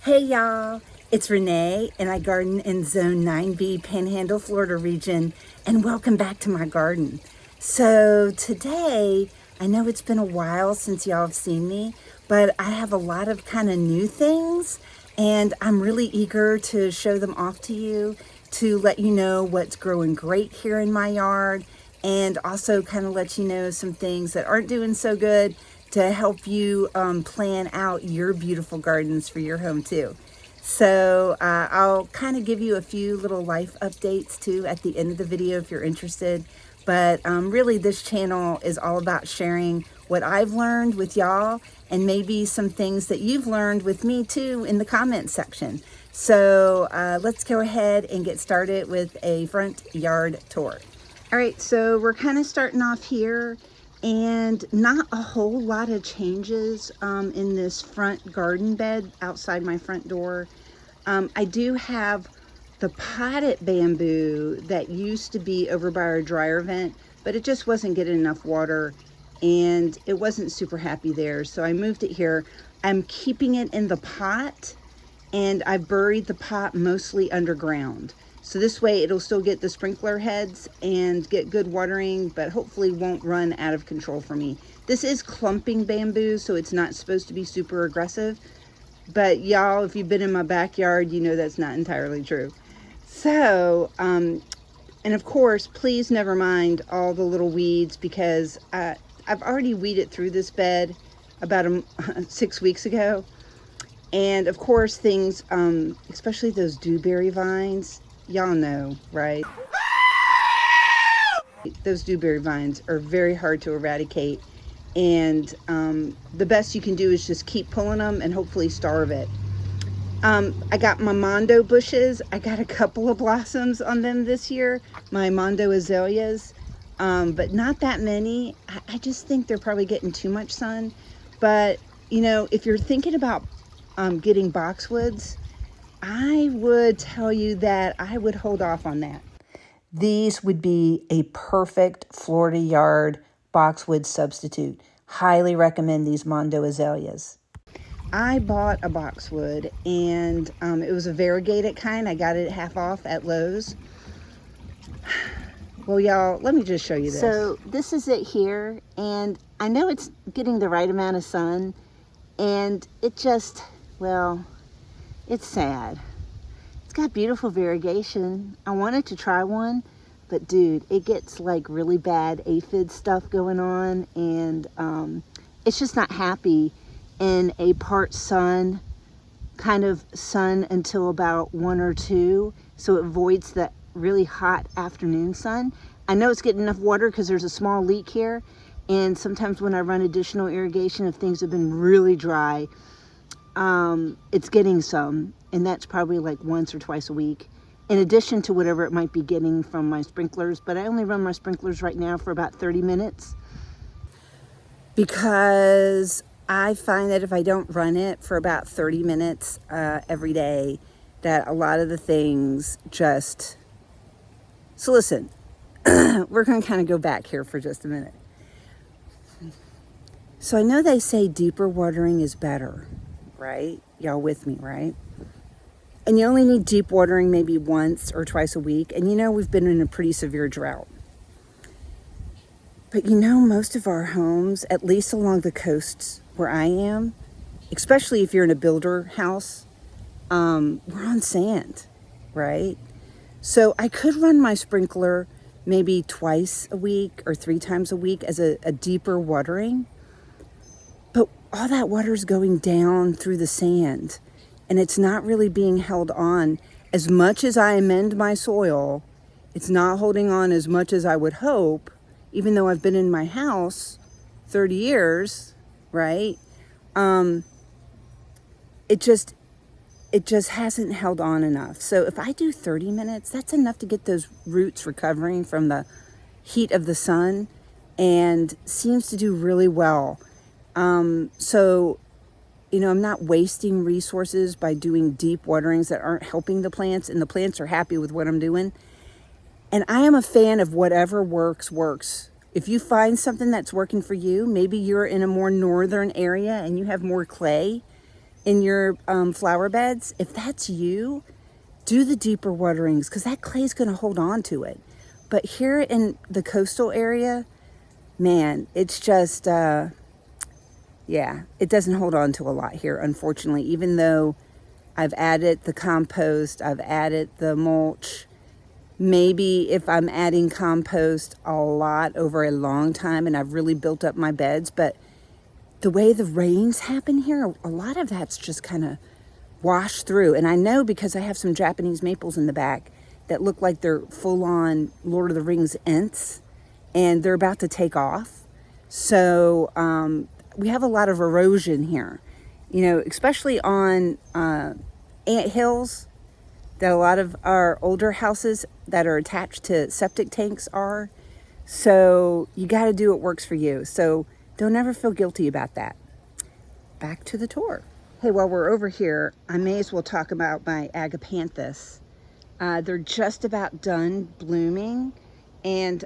Hey y'all, it's Renee and I garden in Zone 9B Panhandle, Florida region, and welcome back to my garden. So today, I know it's been a while since y'all have seen me, but I have a lot of kind of new things and I'm really eager to show them off to you, to let you know what's growing great here in my yard, and also kind of let you know some things that aren't doing so good to help you plan out your beautiful gardens for your home too. So I'll kind of give you a few little life updates too at the end of the video if you're interested. But really this channel is all about sharing what I've learned with y'all and maybe some things that you've learned with me too in the comments section. So let's go ahead and get started with a front yard tour. All right, so we're kind of starting off here, and not a whole lot of changes in this front garden bed outside my front door. I do have the potted bamboo that used to be over by our dryer vent, but it just wasn't getting enough water and it wasn't super happy there. So I moved it here. I'm keeping it in the pot, and I buried the pot mostly underground. So this way it'll still get the sprinkler heads and get good watering, but hopefully won't run out of control for me. This is clumping bamboo, so it's not supposed to be super aggressive. But y'all, if you've been in my backyard, you know that's not entirely true. So, and of course, please never mind all the little weeds, because I've already weeded through this bed about 6 weeks ago. And of course things, especially those dewberry vines, y'all know, right? Those dewberry vines are very hard to eradicate, and the best you can do is just keep pulling them and hopefully starve it. I got my mondo bushes. I got a couple of blossoms on them this year, my mondo azaleas, but not that many. I just think they're probably getting too much sun. But you know, if you're thinking about getting boxwoods, I would tell you that I would hold off on that. These would be a perfect Florida yard boxwood substitute. Highly recommend these mondo azaleas. I bought a boxwood, and it was a variegated kind. I got it half off at Lowe's. Well, y'all, let me just show you this. So this is it here, and I know it's getting the right amount of sun, and it just, well, it's sad. It's got beautiful variegation. I wanted to try one, but dude, it gets like really bad aphid stuff going on, and it's just not happy in a part sun, kind of sun until about 1 or 2, so it avoids that really hot afternoon sun. I know it's getting enough water because there's a small leak here, and sometimes when I run additional irrigation, if things have been really dry, it's getting some, and that's probably like once or twice a week, in addition to whatever it might be getting from my sprinklers. But I only run my sprinklers right now for about 30 minutes because I find that if I don't run it for about 30 minutes every day, that a lot of the things just... So listen, we're going to kind of go back here for just a minute. So I know they say deeper watering is better, right? Y'all with me, right? And you only need deep watering maybe once or twice a week. And you know, we've been in a pretty severe drought. But you know, most of our homes, at least along the coasts where I am, especially if you're in a builder house, we're on sand, right? So I could run my sprinkler maybe twice a week or 3 times a week as a deeper watering. But all that water is going down through the sand, and it's not really being held on. As much as I amend my soil, it's not holding on as much as I would hope, even though I've been in my house 30 years, right? It just hasn't held on enough. So if I do 30 minutes, that's enough to get those roots recovering from the heat of the sun, and seems to do really well. So, you know, I'm not wasting resources by doing deep waterings that aren't helping the plants, and the plants are happy with what I'm doing. And I am a fan of whatever works. If you find something that's working for you, maybe you're in a more northern area and you have more clay, in your flower beds, if that's you, do the deeper waterings because that clay is going to hold on to it. But here in the coastal area, man, it's just, yeah, it doesn't hold on to a lot here, unfortunately, even though I've added the compost, I've added the mulch. Maybe if I'm adding compost a lot over a long time and I've really built up my beds, but the way the rains happen here, a lot of that's just kind of washed through. And I know because I have some Japanese maples in the back that look like they're full-on Lord of the Rings Ents, and they're about to take off. So we have a lot of erosion here, you know, especially on ant hills that a lot of our older houses that are attached to septic tanks are. So you got to do what works for you. So don't ever feel guilty about that. Back to the tour. Hey, while we're over here, I may as well talk about my agapanthus. They're just about done blooming, and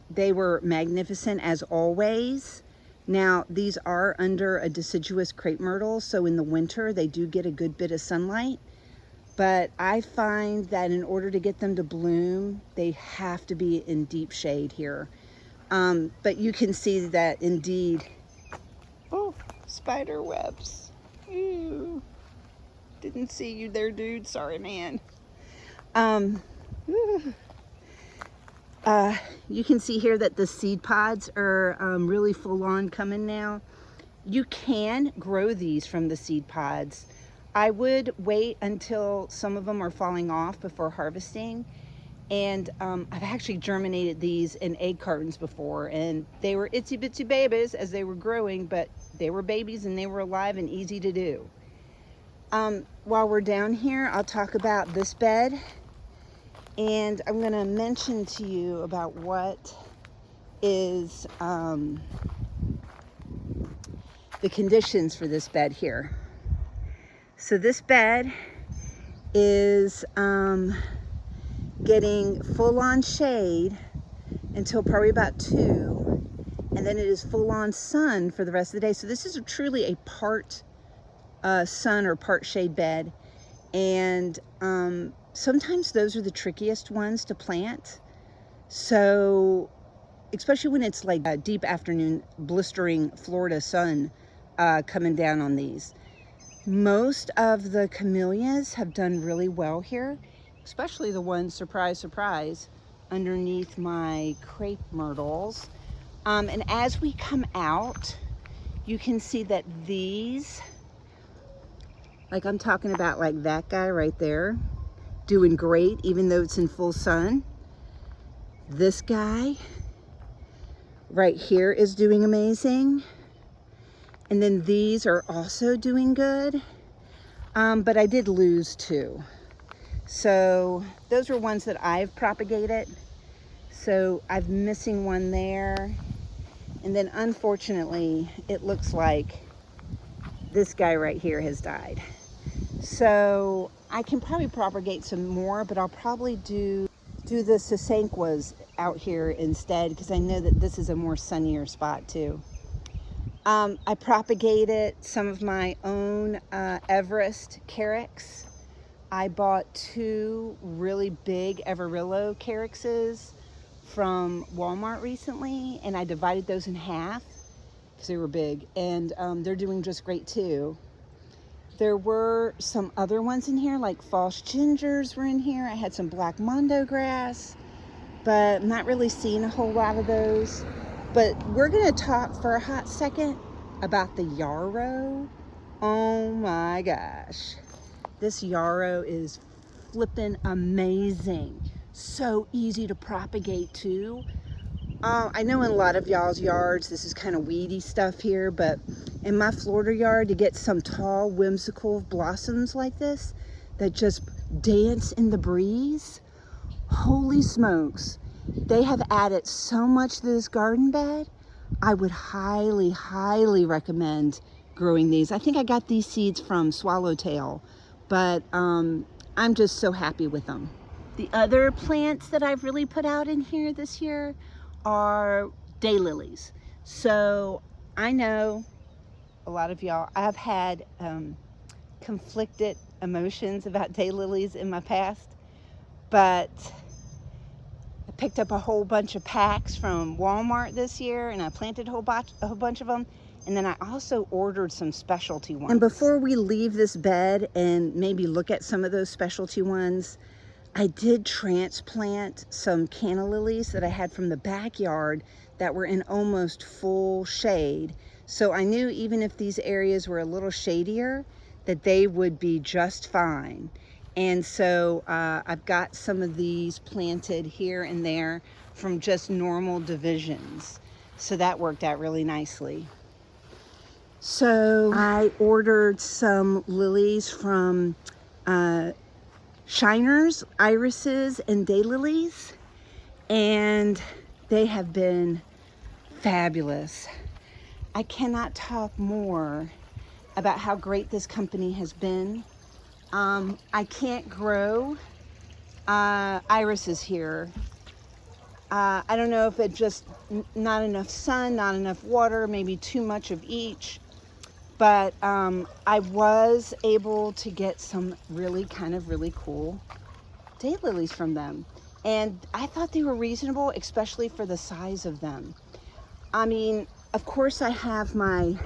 they were magnificent as always. Now, these are under a deciduous crepe myrtle, so in the winter they do get a good bit of sunlight. But I find that in order to get them to bloom, they have to be in deep shade here. But you can see that indeed, oh, spider webs. Ew. Didn't see you there, dude. Sorry, man. You can see here that the seed pods are really full on coming now. You can grow these from the seed pods. I would wait until some of them are falling off before harvesting. And I've actually germinated these in egg cartons before, and they were itsy bitsy babies as they were growing, but they were babies and they were alive and easy to do. While we're down here, I'll talk about this bed, and I'm going to mention to you about what is the conditions for this bed here. So this bed is getting full-on shade until probably about 2, and then it is full-on sun for the rest of the day. So this is truly a part sun or part shade bed, and sometimes those are the trickiest ones to plant. So especially when it's like a deep afternoon blistering Florida sun coming down on these. Most of the camellias have done really well here, especially the ones, surprise, surprise, underneath my crepe myrtles. And as we come out, you can see that these, like I'm talking about like that guy right there, doing great even though it's in full sun. This guy right here is doing amazing. And then these are also doing good. But I did lose 2. So those were ones that I've propagated. So I'm missing one there. And then unfortunately, it looks like this guy right here has died. So I can probably propagate some more, but I'll probably do the sasanquas out here instead, because I know that this is a more sunnier spot too. I propagated some of my own Everest carex. I bought 2 really big Everillo carexes from Walmart recently, and I divided those in half because they were big, and they're doing just great too. There were some other ones in here, like false gingers were in here. I had some black mondo grass, but I'm not really seeing a whole lot of those. But we're gonna talk for a hot second about the yarrow. Oh my gosh. This yarrow is flippin' amazing. So easy to propagate too. I know in a lot of y'all's yards, this is kind of weedy stuff here, but in my Florida yard, to get some tall, whimsical blossoms like this that just dance in the breeze, holy smokes. They have added so much to this garden bed. I would highly, highly recommend growing these. I think I got these seeds from Swallowtail, but I'm just so happy with them. The other plants that I've really put out in here this year are daylilies. So I know a lot of y'all, I've had conflicted emotions about daylilies in my past, but I picked up a whole bunch of packs from Walmart this year, and I planted a whole bunch of them. And then I also ordered some specialty ones. And before we leave this bed and maybe look at some of those specialty ones, I did transplant some canna lilies that I had from the backyard that were in almost full shade. So I knew even if these areas were a little shadier, that they would be just fine. And so I've got some of these planted here and there from just normal divisions. So that worked out really nicely. So I ordered some lilies from shiners, irises, and daylilies, and they have been fabulous. I cannot talk more about how great this company has been. I can't grow irises here. I don't know if it's just not enough sun, not enough water, maybe too much of each. But I was able to get some really cool daylilies from them. And I thought they were reasonable, especially for the size of them. I mean, of course I have I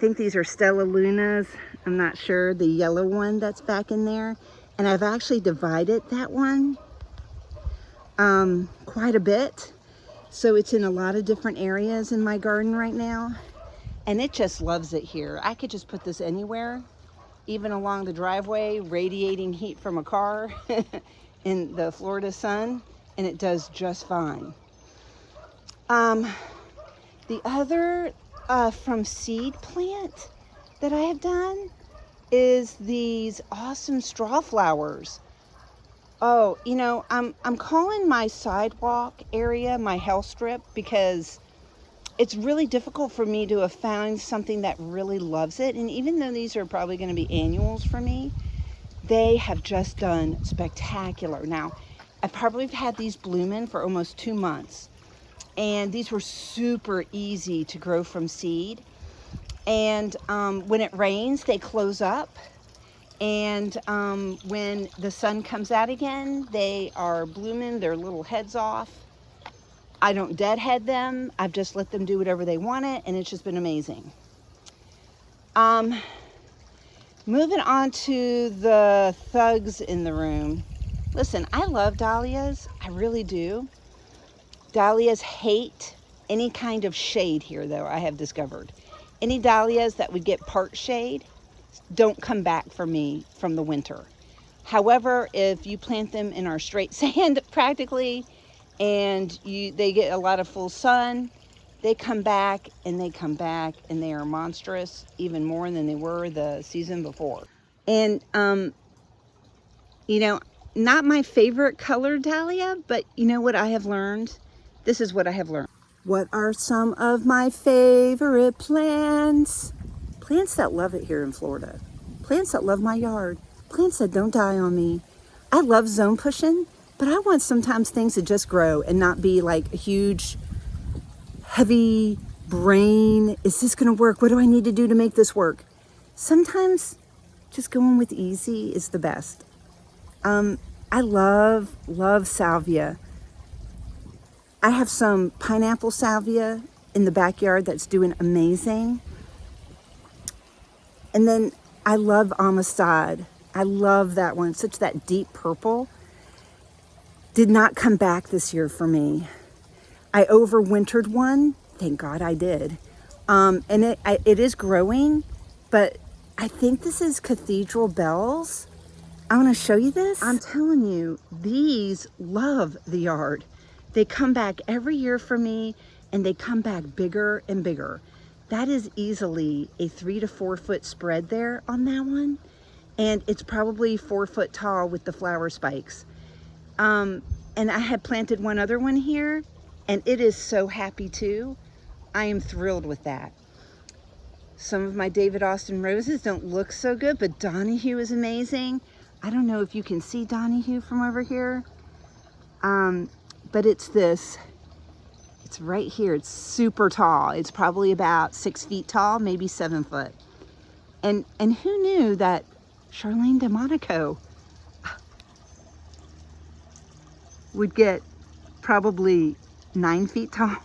think these are Stella Lunas. I'm not sure, the yellow one that's back in there. And I've actually divided that one quite a bit. So it's in a lot of different areas in my garden right now. And it just loves it here. I could just put this anywhere, even along the driveway, radiating heat from a car in the Florida sun, and it does just fine. The other from seed plant that I have done is these awesome straw flowers. Oh, you know, I'm calling my sidewalk area my hell strip because it's really difficult for me to have found something that really loves it. And even though these are probably going to be annuals for me, they have just done spectacular. Now, I've probably had these blooming for almost 2 months. And these were super easy to grow from seed. And when it rains, they close up. And when the sun comes out again, they are blooming their little heads off. I don't deadhead them. I've just let them do whatever they want it, and it's just been amazing. Moving on to the thugs in the room. Listen, I love dahlias. I really do. Dahlias hate any kind of shade here, though, I have discovered. Any dahlias that would get part shade don't come back for me from the winter. However, if you plant them in our straight sand practically, and they get a lot of full sun, they come back and they come back, and they are monstrous, even more than they were the season before. And you know, not my favorite color dahlia, but you know what I have learned? This is what I have learned. What are some of my favorite plants? Plants that love it here in Florida. Plants that love my yard. Plants that don't die on me. I love zone pushing, but I want sometimes things to just grow and not be like a huge, heavy brain. Is this going to work? What do I need to do to make this work? Sometimes just going with easy is the best. I love salvia. I have some pineapple salvia in the backyard that's doing amazing. And then I love amistad. I love that one. Such that deep purple. Did not come back this year for me. I overwintered one. Thank God I did. And it is growing, but I think this is cathedral bells. I want to show you this. I'm telling you, these love the yard. They come back every year for me, and they come back bigger and bigger. That is easily a 3 to 4 foot spread there on that one. And it's probably 4 foot tall with the flower spikes. And I had planted one other one here, and it is so happy too. I am thrilled with that. Some of my David Austin roses don't look so good, but Donahue is amazing. I don't know if you can see Donahue from over here, but it's this It's right here. It's super tall. It's probably about 6 feet tall, maybe 7 foot. And who knew that Charlene DeMonico would get probably 9 feet tall?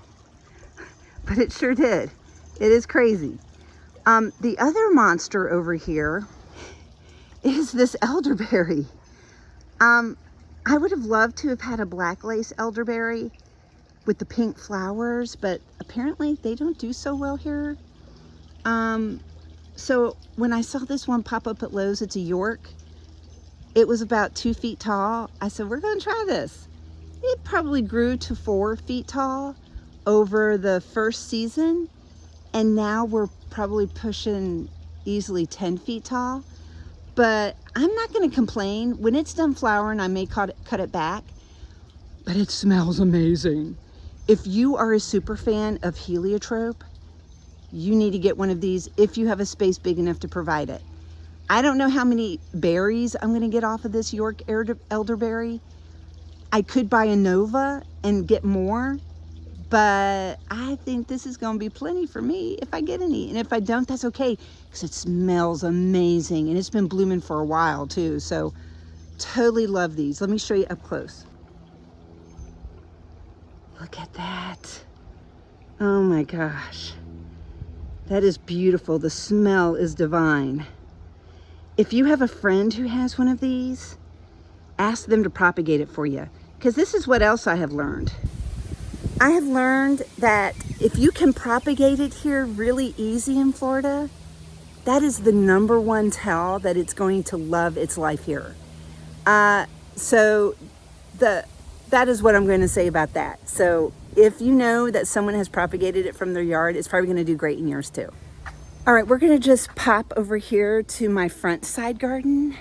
But it sure did. It is crazy. The other monster over here is this elderberry. I would have loved to have had a black lace elderberry with the pink flowers, but apparently they don't do so well here. So when I saw this one pop up at Lowe's, it's a York. It was about 2 feet tall. I said, we're gonna try this. It probably grew to 4 feet tall over the first season. And now we're probably pushing easily 10 feet tall. But I'm not gonna complain. When it's done flowering, I may cut it back, but it smells amazing. If you are a super fan of heliotrope, you need to get one of these if you have a space big enough to provide it. I don't know how many berries I'm gonna get off of this York elderberry. I could buy a Nova and get more, but I think this is gonna be plenty for me if I get any. And if I don't, that's okay, because it smells amazing and it's been blooming for a while too. So totally love these. Let me show you up close. Look at that. Oh my gosh. That is beautiful. The smell is divine. If you have a friend who has one of these, ask them to propagate it for you. Because this is what else I have learned. I have learned that if you can propagate it here really easy in Florida, that is the #1 tell that it's going to love its life here. So that is what I'm going to say about that. So if you know that someone has propagated it from their yard, it's probably going to do great in yours too. All right, we're going to just pop over here to my front side garden,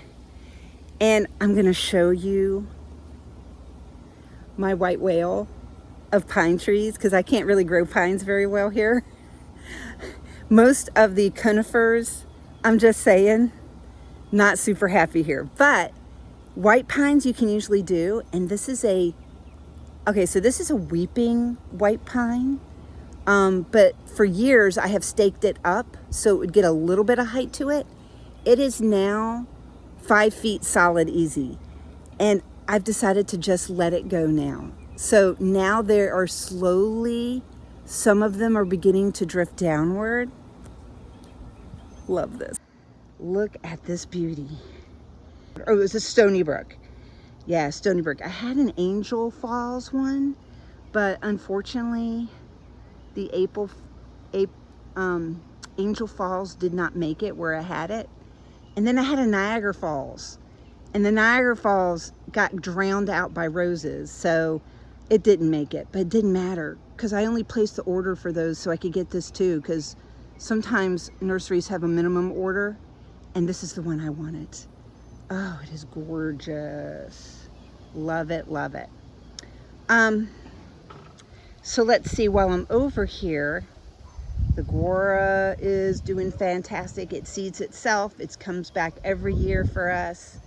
and I'm going to show you my white whale of pine trees, because I can't really grow pines very well here. Most of the conifers, I'm just saying, not super happy here. But white pines you can usually do, and this is a weeping white pine. But for years I have staked it up so it would get a little bit of height to it. It is now 5 feet solid easy, and I've decided to just let it go now. So now there are slowly, some of them are beginning to drift downward. Love this. Look at this beauty. Oh, it was a Stony Brook. Yeah, Stony Brook. I had an Angel Falls one, but unfortunately the Angel Falls did not make it where I had it. And then I had a Niagara Falls, and the Niagara Falls got drowned out by roses, so it didn't make it. But it didn't matter, because I only placed the order for those so I could get this too, because sometimes nurseries have a minimum order, and this is the one I wanted. Oh, it is gorgeous. Love it, love it. So let's see, while I'm over here, the guara is doing fantastic. It seeds itself. It comes back every year for us.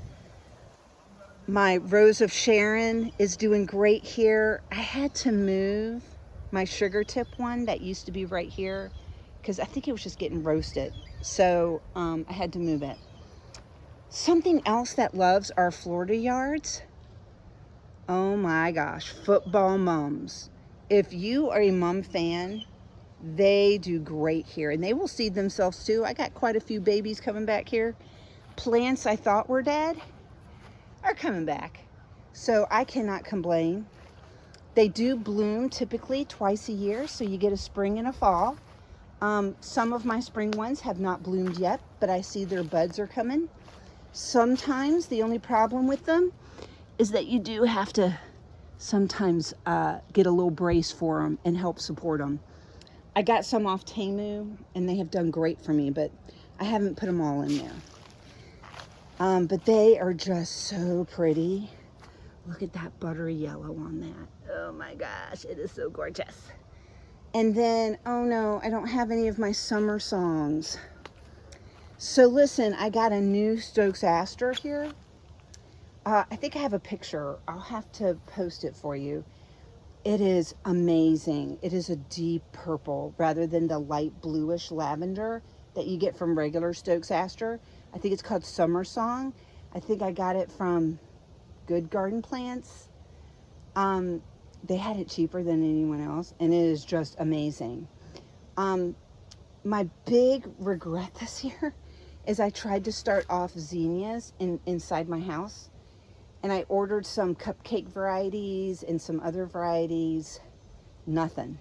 My Rose of Sharon is doing great here. I had to move my sugar tip one that used to be right here because I think it was just getting roasted. So I had to move it. Something else that loves our Florida yards. Oh my gosh, football mums. If you are a mum fan, they do great here, and they will seed themselves too. I got quite a few babies coming back here. Plants I thought were dead are coming back, so I cannot complain. They do bloom typically twice a year, so you get a spring and a fall. Some of my spring ones have not bloomed yet, but I see their buds are coming. Sometimes the only problem with them is that you do have to sometimes get a little brace for them and help support them. I got some off Temu, and they have done great for me, but I haven't put them all in there. But they are just so pretty. Look at that buttery yellow on that. Oh my gosh, it is so gorgeous. And then, oh no, I don't have any of my summer songs. So listen, I got a new Stokes Aster here. I think I have a picture. I'll have to post it for you. It is amazing. It is a deep purple rather than the light bluish lavender that you get from regular Stokes aster. I think it's called Summer Song. I think I got it from Good Garden Plants. They had it cheaper than anyone else, and it is just amazing. My big regret this year is I tried to start off zinnias inside my house, and I ordered some cupcake varieties and some other varieties. Nothing.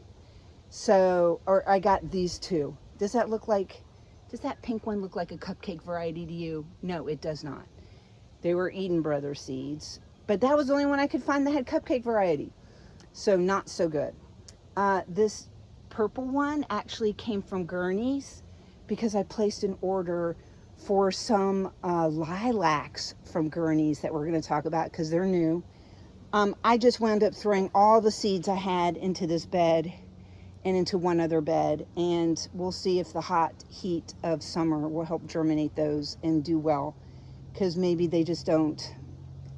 So, or I got these two. Does that pink one look like a cupcake variety to you? No, it does not. They were Eden Brothers seeds, but that was the only one I could find that had cupcake variety. So not so good. This purple one actually came from Gurney's because I placed an order for some lilacs from Gurney's that we're going to talk about because they're new. I just wound up throwing all the seeds I had into this bed and into one other bed, and we'll see if the hot heat of summer will help germinate those and do well, because maybe they just don't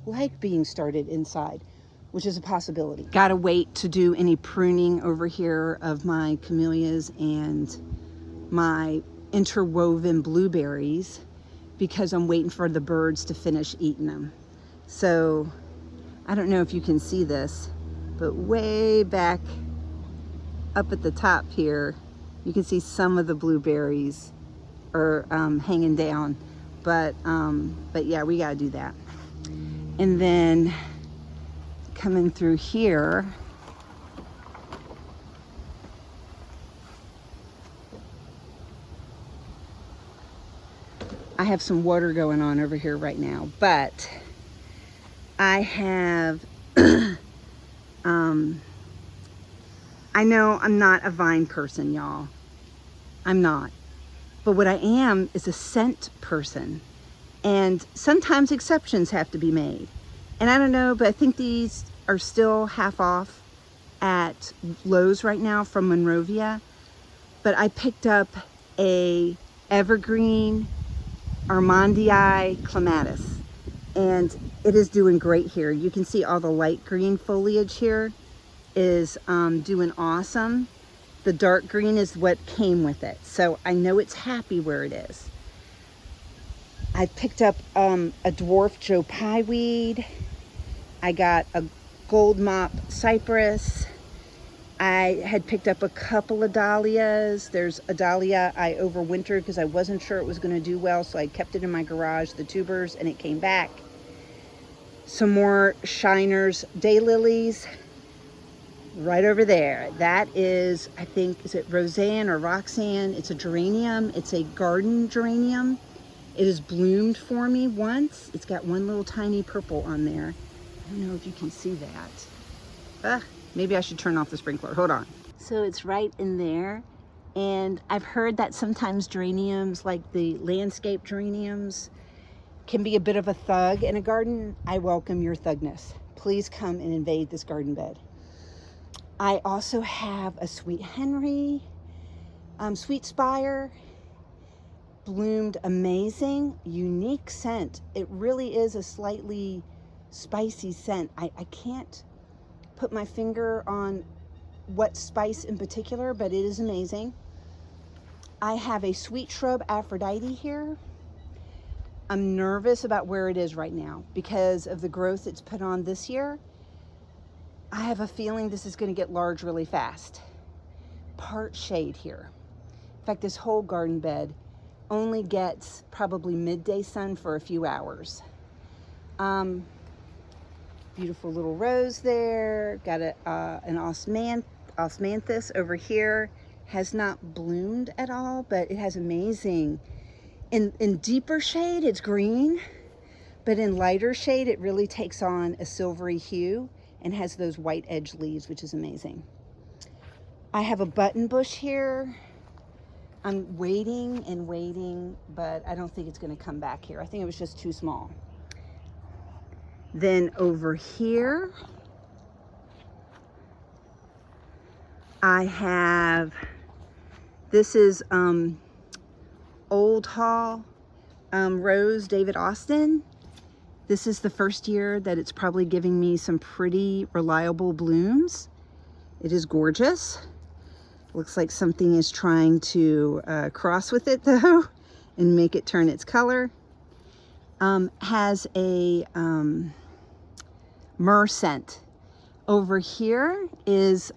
like being started inside, which is a possibility. Gotta wait to do any pruning over here of my camellias and my interwoven blueberries because I'm waiting for the birds to finish eating them. So I don't know if you can see this, but way back up at the top here, you can see some of the blueberries are hanging down, but yeah, we gotta do that. And then coming through here, I have some water going on over here right now, but I have I know I'm not a vine person, y'all. I'm not. But what I am is a scent person. And sometimes exceptions have to be made. And I don't know, but I think these are still half off at Lowe's right now from Monrovia. But I picked up a evergreen Armandii clematis. And it is doing great here. You can see all the light green foliage here is doing awesome. The dark green is what came with it. So I know it's happy where it is. I picked up a dwarf Joe Pye weed. I got a gold mop cypress. I had picked up a couple of dahlias. There's a dahlia I overwintered because I wasn't sure it was going to do well, so I kept it in my garage, the tubers, and it came back. Some more Shiners daylilies right over there. That is, I think, is it Roseanne or Roxanne? It's a geranium. It's a garden geranium. It has bloomed for me once. It's got one little tiny purple on there. I don't know if you can see that. Maybe I should turn off the sprinkler. Hold on. So it's right in there. And I've heard that sometimes geraniums, like the landscape geraniums, can be a bit of a thug in a garden. I welcome your thugness. Please come and invade this garden bed. I also have a Sweet Henry, Sweet Spire, bloomed amazing, unique scent. It really is a slightly spicy scent. I can't put my finger on what spice in particular, but it is amazing. I have a Sweet Shrub Aphrodite here. I'm nervous about where it is right now because of the growth it's put on this year. I have a feeling this is going to get large really fast. Part shade here. In fact, this whole garden bed only gets probably midday sun for a few hours. Beautiful little rose there. Got an osmanthus over here. Has not bloomed at all, but it has amazing. In deeper shade, it's green, but in lighter shade, it really takes on a silvery hue and has those white edge leaves, which is amazing. I have a button bush here. I'm waiting and waiting, but I don't think it's going to come back here. I think it was just too small. Then over here, I have, this is Old Hall Rose David Austin. This is the first year that it's probably giving me some pretty reliable blooms. It is gorgeous. Looks like something is trying to cross with it though and make it turn its color. Has a myrrh scent. Over here is,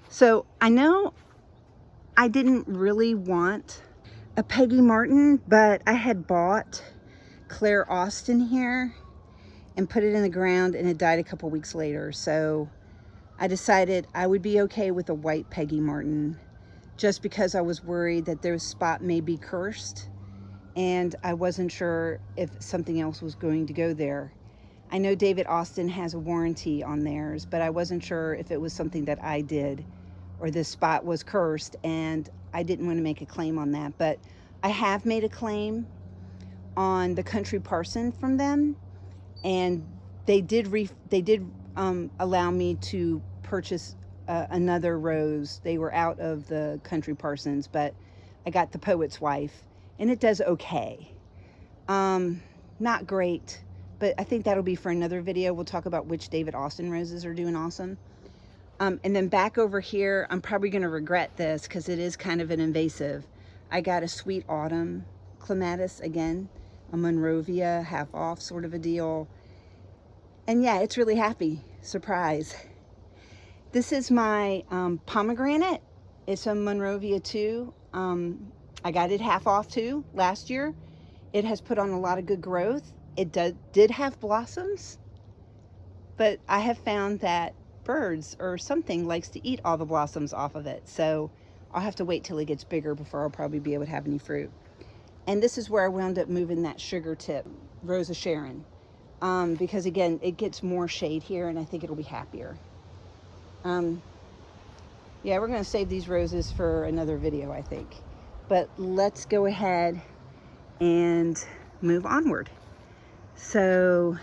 so I know I didn't really want a Peggy Martin, but I had bought Claire Austin here and put it in the ground, and it died a couple weeks later. So I decided I would be okay with a white Peggy Martin, just because I was worried that their spot may be cursed and I wasn't sure if something else was going to go there. I know David Austin has a warranty on theirs, but I wasn't sure if it was something that I did or this spot was cursed, and I didn't want to make a claim on that. But I have made a claim on the country parson from them, and they did allow me to purchase another rose. They were out of the country parsons, but I got the poet's wife, and it does okay. Not great, but I think that'll be for another video. We'll talk about which David Austin roses are doing awesome. And then back over here, I'm probably going to regret this because it is kind of an invasive. I got a Sweet Autumn clematis again, a Monrovia half off sort of a deal. And yeah, it's really happy. Surprise. This is my pomegranate. It's a Monrovia too. I got it half off too last year. It has put on a lot of good growth. It did have blossoms, but I have found that birds or something likes to eat all the blossoms off of it. So I'll have to wait till it gets bigger before I'll probably be able to have any fruit. And this is where I wound up moving that sugar tip, Rosa Sharon, because again, it gets more shade here and I think it'll be happier. Yeah, we're going to save these roses for another video, I think. But let's go ahead and move onward. So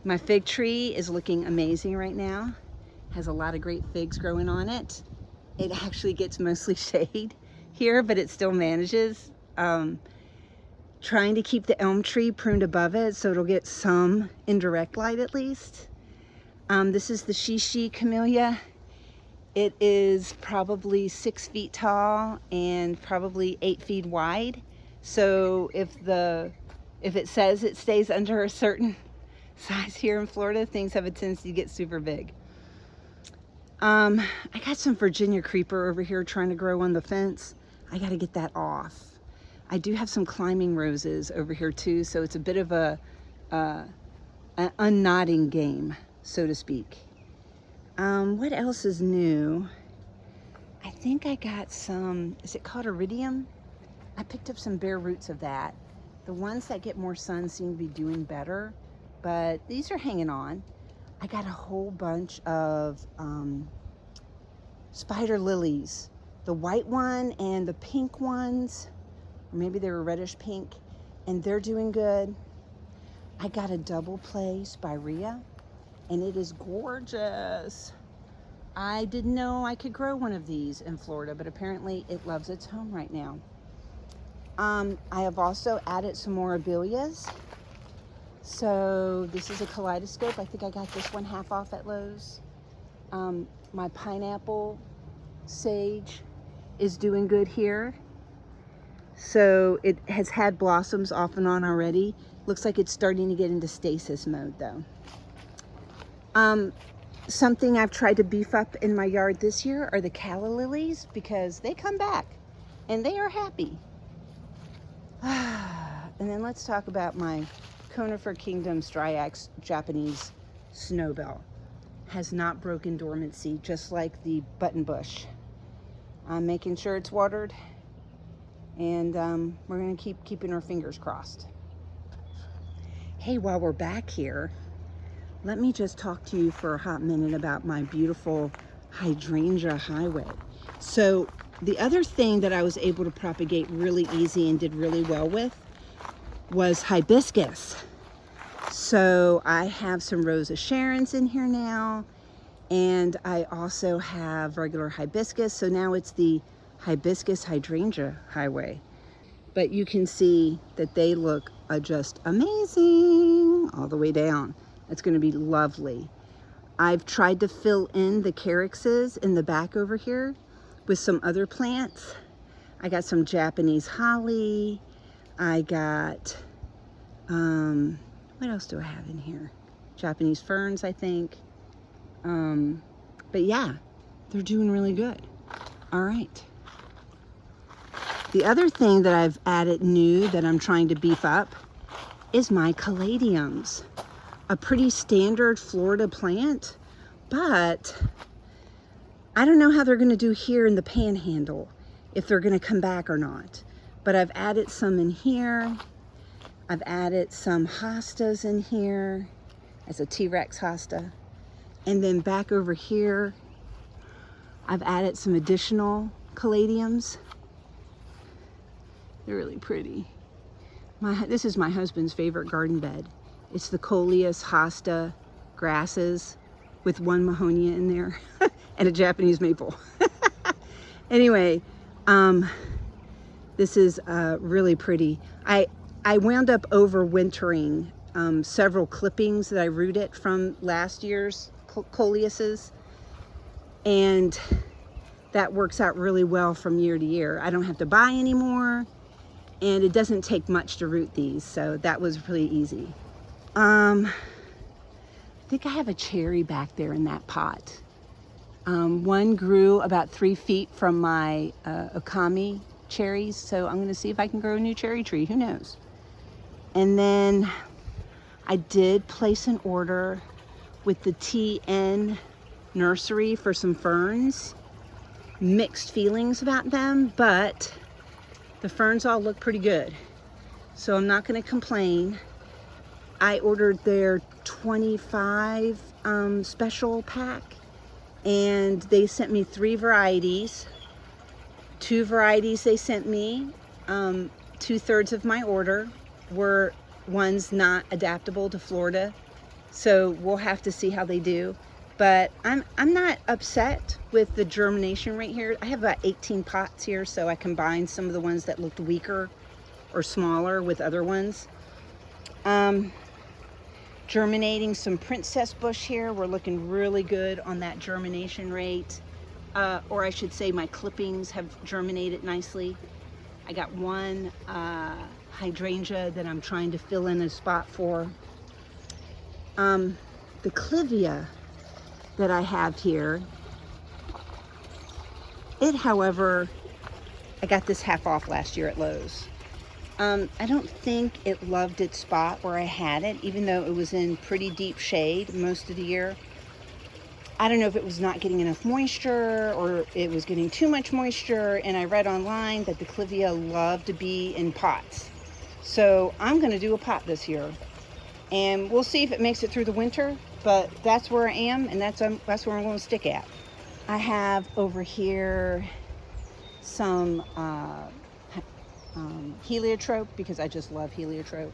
my fig tree is looking amazing right now. Has a lot of great figs growing on it. It actually gets mostly shade here, but it still manages. Trying to keep the elm tree pruned above it so it'll get some indirect light at least. This is the Shishi Camellia. It is probably 6 feet tall and probably 8 feet wide. So if it says it stays under a certain size here in Florida, things have a tendency to get super big. I got some Virginia creeper over here trying to grow on the fence. I got to get that off. I do have some climbing roses over here too, so it's a bit of an unknotting game, so to speak. What else is new? I think I got some, is it called iridium? I picked up some bare roots of that. The ones that get more sun seem to be doing better, but these are hanging on. I got a whole bunch of spider lilies. The white one and the pink ones, or maybe they were reddish pink, and they're doing good. I got a double play spirea, and it is gorgeous. I didn't know I could grow one of these in Florida, but apparently it loves its home right now. I have also added some more abelias. So this is a kaleidoscope. I think I got this one half off at Lowe's. My pineapple sage is doing good here. So it has had blossoms off and on already. Looks like it's starting to get into stasis mode though. Something I've tried to beef up in my yard this year are the calla lilies, because they come back and they are happy. And then let's talk about my Conifer Kingdom Stryax Japanese snowbell. Has not broken dormancy, just like the button bush. I'm making sure it's watered, and we're going to keep keeping our fingers crossed. Hey, while we're back here, let me just talk to you for a hot minute about my beautiful hydrangea highway. So the other thing that I was able to propagate really easy and did really well with was hibiscus. So I have some Rosa Sharons in here now, and I also have regular hibiscus. So now it's the hibiscus hydrangea highway. But you can see that they look just amazing all the way down. It's going to be lovely. I've tried to fill in the calyxes in the back over here with some other plants. I got some Japanese holly. I got, what else do I have in here? Japanese ferns, I think. But yeah, they're doing really good. All right. The other thing that I've added new that I'm trying to beef up is my caladiums. A pretty standard Florida plant, but I don't know how they're going to do here in the Panhandle, if they're going to come back or not. But I've added some in here. I've added some hostas in here as a T-Rex hosta. And then back over here, I've added some additional caladiums. They're really pretty. This is my husband's favorite garden bed. It's the Coleus hosta grasses with one Mahonia in there and a Japanese maple. Anyway, this is really pretty. I wound up overwintering several clippings that I rooted from last year's Coleuses, and that works out really well from year to year. I don't have to buy anymore, and it doesn't take much to root these, so that was really easy. I think I have a cherry back there in that pot. One grew about 3 feet from my okami cherries, so I'm going to see if I can grow a new cherry tree. Who knows? And then I did place an order with the TN nursery for some ferns. Mixed feelings about them, but the ferns all look pretty good, so I'm not going to complain. I ordered their 25 special pack, and they sent me 3 varieties. 2 varieties they sent me, 2/3 of my order were ones not adaptable to Florida, so we'll have to see how they do. But I'm not upset with the germination rate here. I have about 18 pots here, so I combined some of the ones that looked weaker or smaller with other ones. Germinating some princess bush here. We're looking really good on that germination rate. Or I should say my clippings have germinated nicely. I got one hydrangea that I'm trying to fill in a spot for. The clivia that I have here, it, however, I got this half off last year at Lowe's. I don't think it loved its spot where I had it, even though it was in pretty deep shade most of the year. I don't know if it was not getting enough moisture or it was getting too much moisture, and I read online that the clivia love to be in pots. So I'm going to do a pot this year, and we'll see if it makes it through the winter, but that's where I am, and that's where I'm going to stick at. I have over here some heliotrope, because I just love heliotrope.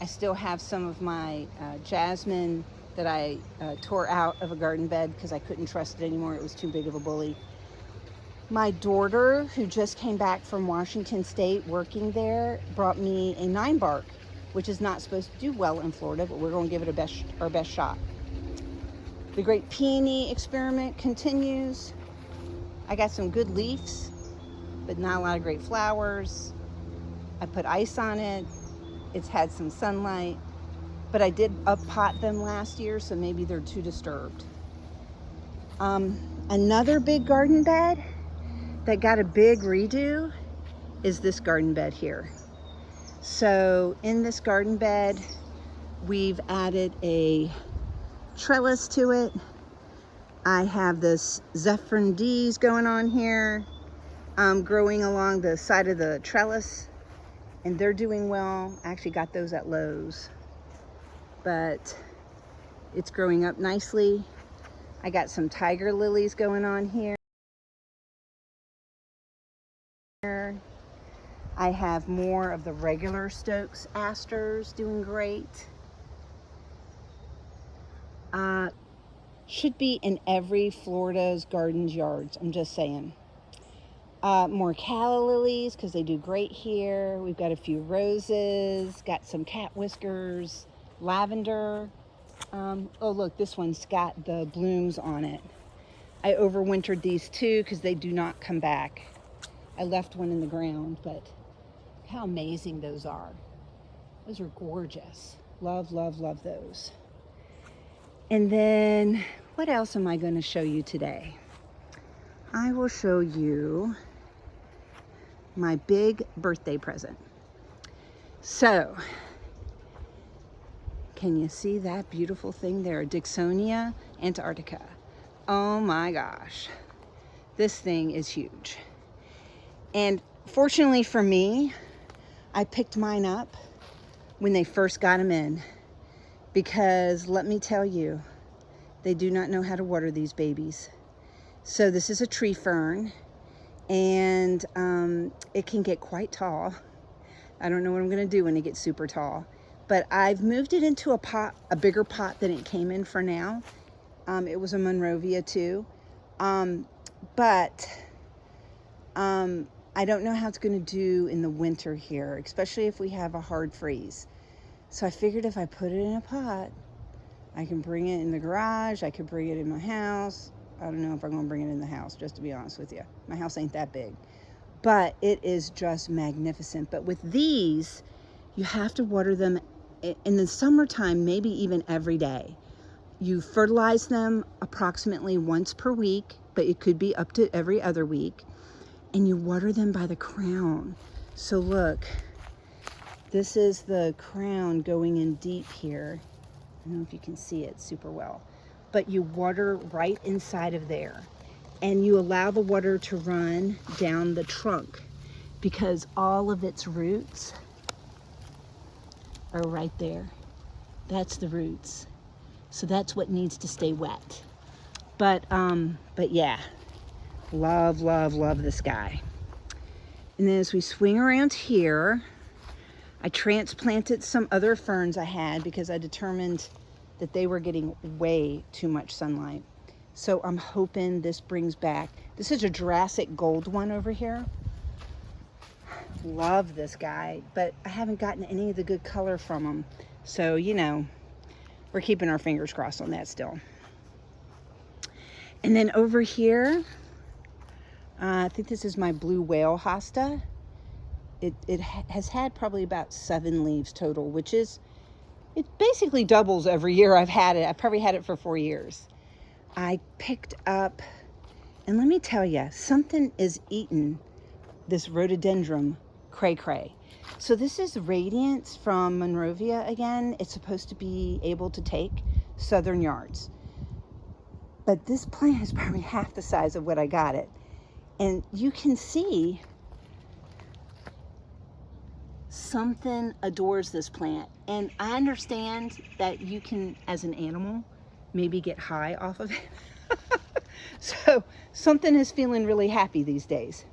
I still have some of my jasmine that I tore out of a garden bed because I couldn't trust it anymore. It was too big of a bully. My daughter, who just came back from Washington State working there, brought me a 9-bark, which is not supposed to do well in Florida, but we're going to give it our best shot. The great peony experiment continues. I got some good leaves, but not a lot of great flowers. I put ice on it. It's had some sunlight, but I did up-pot them last year, so maybe they're too disturbed. Another big garden bed that got a big redo is this garden bed here. So in this garden bed, we've added a trellis to it. I have this Zephyrin D's going on here, growing along the side of the trellis, and they're doing well. I actually got those at Lowe's, but it's growing up nicely. I got some tiger lilies going on here. I have more of the regular Stokes asters doing great. Should be in every Florida's gardens yards, I'm just saying. More calla lilies, because they do great here. We've got a few roses, got some cat whiskers, lavender. Oh look, this one's got the blooms on it. I overwintered these two because they do not come back. I left one in the ground, but how amazing those are. Those are gorgeous. Love, love, love those. And then what else am I going to show you today? I will show you my big birthday present. So, can you see that beautiful thing there? Dicksonia antarctica. Oh my gosh. This thing is huge. And fortunately for me, I picked mine up when they first got them in, because let me tell you, they do not know how to water these babies. So this is a tree fern, and it can get quite tall. I don't know what I'm gonna do when it gets super tall, but I've moved it into a pot, a bigger pot than it came in for now. It was a Monrovia too, but I don't know how it's gonna do in the winter here, especially if we have a hard freeze. So I figured if I put it in a pot, I can bring it in the garage, I could bring it in my house. I don't know if I'm gonna bring it in the house, just to be honest with you. My house ain't that big, but it is just magnificent. But with these, you have to water them in the summertime, maybe even every day. You fertilize them approximately once per week, but it could be up to every other week. And you water them by the crown. So look, this is the crown going in deep here. I don't know if you can see it super well, but you water right inside of there, and you allow the water to run down the trunk, because all of its roots are right there. That's the roots. So that's what needs to stay wet. But yeah, love, love, love this guy. And then as we swing around here, I transplanted some other ferns I had because I determined that they were getting way too much sunlight. So I'm hoping this brings back, this is a Jurassic Gold one over here. Love this guy, but I haven't gotten any of the good color from him. So, you know, we're keeping our fingers crossed on that still. And then over here, I think this is my blue whale hosta. It has had probably about 7 leaves total, which is, it basically doubles every year I've had it. I've probably had it for 4 years. I picked up, and let me tell you, something is eating this rhododendron cray-cray. So this is Radiance from Monrovia again. It's supposed to be able to take southern yards. But this plant is probably half the size of what I got it. And you can see something adores this plant. And I understand that you can, as an animal, maybe get high off of it. So something is feeling really happy these days.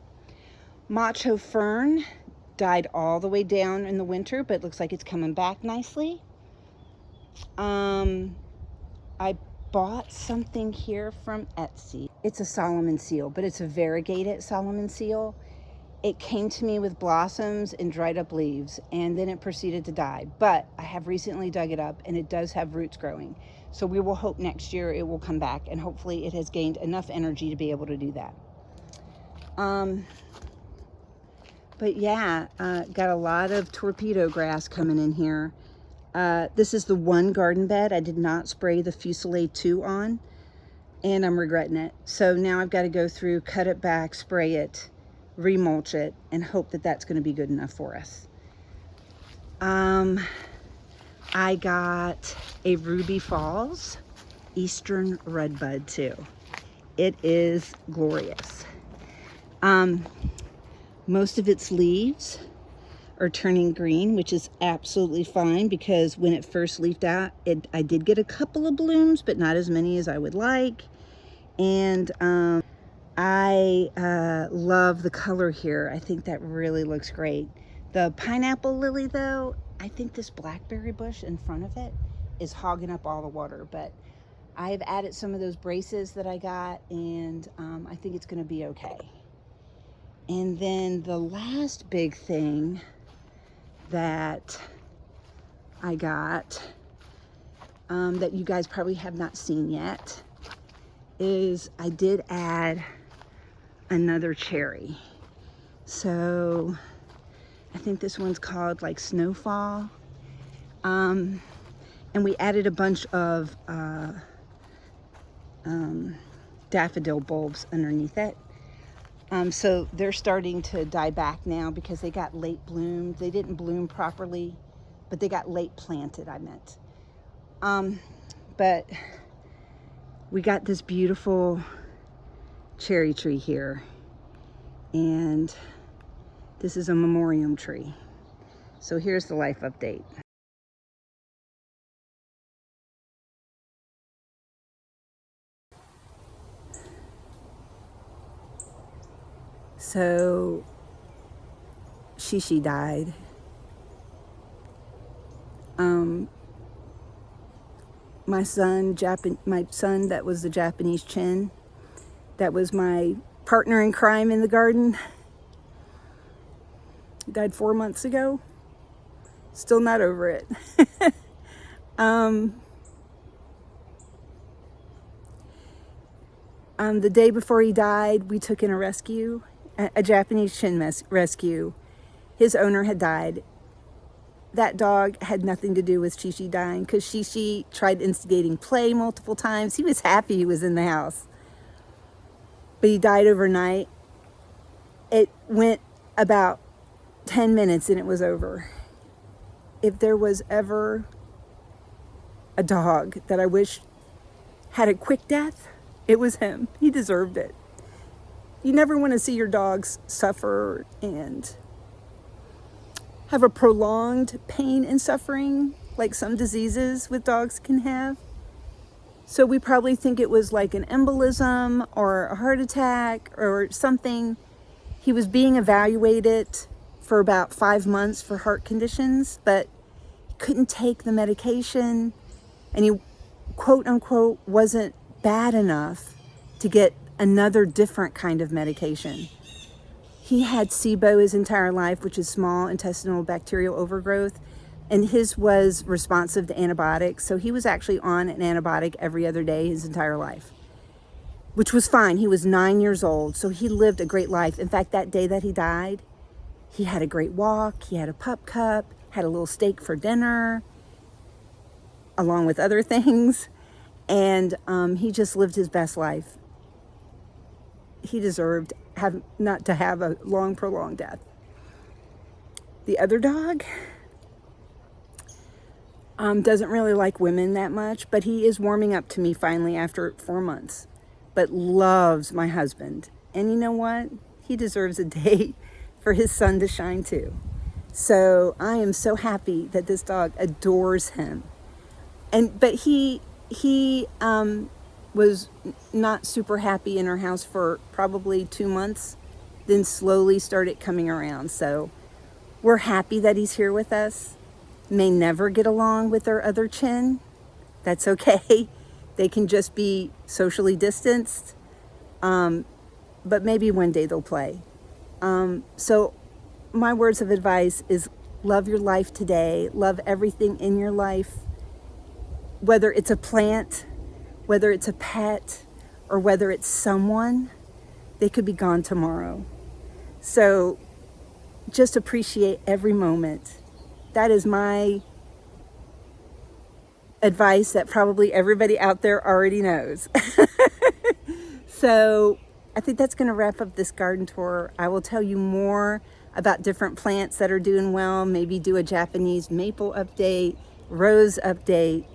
Macho fern died all the way down in the winter, but looks like it's coming back nicely. I bought something here from Etsy. It's a Solomon seal, but it's a variegated Solomon seal. It came to me with blossoms and dried up leaves, and then it proceeded to die. But I have recently dug it up, and it does have roots growing. So we will hope next year it will come back, and hopefully it has gained enough energy to be able to do that. But yeah, got a lot of torpedo grass coming in here. This is the one garden bed I did not spray the Fusilier 2 on, and I'm regretting it. So now I've got to go through, cut it back, spray it, remulch it, and hope that that's going to be good enough for us. I got a Ruby Falls Eastern Redbud too. It is glorious. Most of its leaves are turning green, which is absolutely fine, because when it first leafed out, I did get a couple of blooms, but not as many as I would like. And I love the color here. I think that really looks great. The pineapple lily though, I think this blackberry bush in front of it is hogging up all the water, but I've added some of those braces that I got, and I think it's gonna be okay. And then the last big thing that I got that you guys probably have not seen yet is I did add another cherry. So I think this one's called like Snowfall. And we added a bunch of daffodil bulbs underneath it. So they're starting to die back now because they got late bloomed. They didn't bloom properly, but they got late planted, I meant. But we got this beautiful cherry tree here, and this is a memoriam tree. So here's the life update. So Shishi died. My son that was the Japanese chin, that was my partner in crime in the garden, he died 4 months ago. Still not over it. The day before he died, we took in a rescue, a Japanese chin rescue. His owner had died. That dog had nothing to do with Shishi dying because Shishi tried instigating play multiple times. He was happy he was in the house. But he died overnight. It went about 10 minutes and it was over. If there was ever a dog that I wish had a quick death, it was him. He deserved it. You never want to see your dogs suffer and have a prolonged pain and suffering like some diseases with dogs can have. So we probably think it was like an embolism or a heart attack or something. He was being evaluated for about 5 months for heart conditions, but he couldn't take the medication, and he, quote unquote, wasn't bad enough to get another different kind of medication. He had SIBO his entire life, which is small intestinal bacterial overgrowth, and his was responsive to antibiotics. So he was actually on an antibiotic every other day his entire life, which was fine. He was 9 years old, so he lived a great life. In fact, that day that he died, he had a great walk. He had a pup cup, had a little steak for dinner, along with other things. And he just lived his best life. He deserved not to have a long, prolonged death. The other dog doesn't really like women that much, but he is warming up to me finally after 4 months, but loves my husband. And you know what? He deserves a day for his sun to shine too. So I am so happy that this dog adores him. But he was not super happy in our house for probably 2 months, then slowly started coming around. So we're happy that he's here with us. May never get along with our other chin. That's okay. They can just be socially distanced. But maybe one day they'll play. So my words of advice is love your life today. Love everything in your life. Whether it's a plant, whether it's a pet, or whether it's someone, they could be gone tomorrow. So just appreciate every moment. That is my advice that probably everybody out there already knows. So I think that's going to wrap up this garden tour. I will tell you more about different plants that are doing well, maybe do a Japanese maple update, rose update.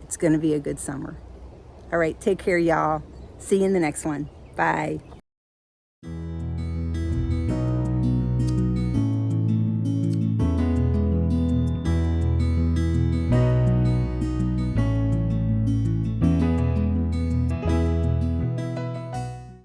It's going to be a good summer. All right, take care, y'all. See you in the next one. Bye.